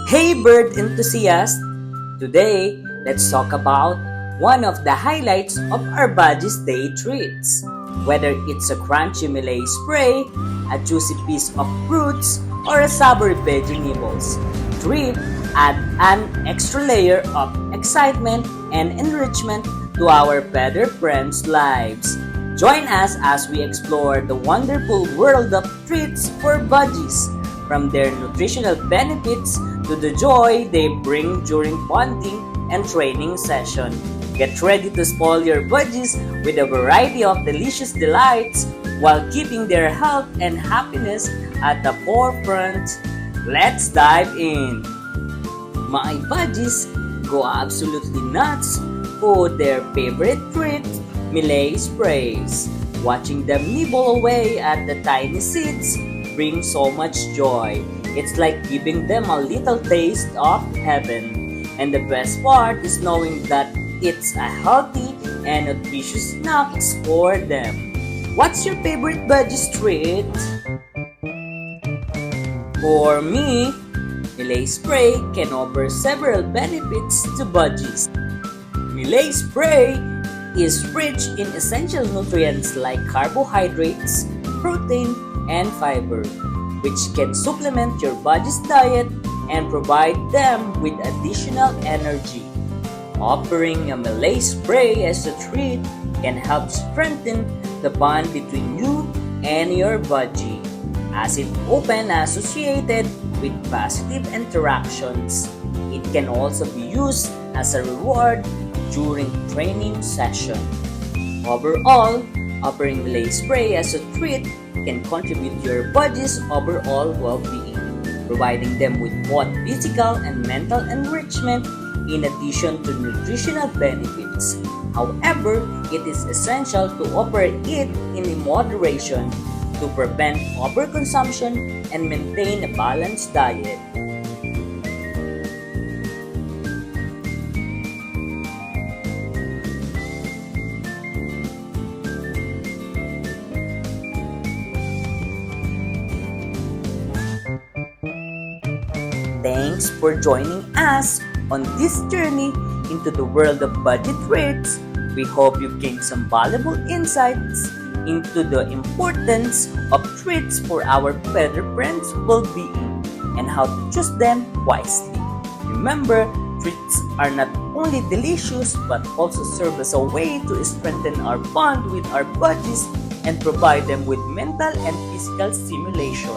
Hey bird enthusiast! Today, let's talk about one of the highlights of our Budgies day treats. Whether it's a crunchy Millet spray, a juicy piece of fruits, or a savory veggie nibbles, treat add an extra layer of excitement and enrichment to our better friends' lives. Join us as we explore the wonderful world of treats for Budgies, from their nutritional benefits to the joy they bring during bonding and training session. Get ready to spoil your budgies with a variety of delicious delights while keeping their health and happiness at the forefront. Let's dive in! My budgies go absolutely nuts for their favorite treat, Millet sprays. Watching them nibble away at the tiny seeds brings so much joy. It's like giving them a little taste of heaven. And the best part is knowing that it's a healthy and nutritious snacks for them. What's your favorite budgie treat? For me, Millet spray can offer several benefits to budgies. Millet spray is rich in essential nutrients like carbohydrates, protein, and fiber, which can supplement your budgie's diet and provide them with additional energy. Offering a Millet spray as a treat can help strengthen the bond between you and your budgie, as it often associated with positive interactions. It can also be used as a reward during training session. Overall, offering Millet spray as a treat can contribute to your budgie's overall well-being, providing them with both physical and mental enrichment in addition to nutritional benefits. However, it is essential to offer it in moderation to prevent overconsumption and maintain a balanced diet. Thanks for joining us on this journey into the world of budgie treats. We hope you gained some valuable insights into the importance of treats for our better friends' well-being and how to choose them wisely. Remember, treats are not only delicious but also serve as a way to strengthen our bond with our budgies and provide them with mental and physical stimulation.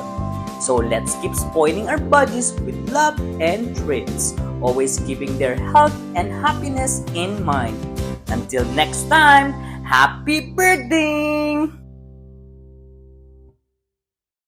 So let's keep spoiling our budgies with love and treats, always keeping their health and happiness in mind. Until next time, happy birthday!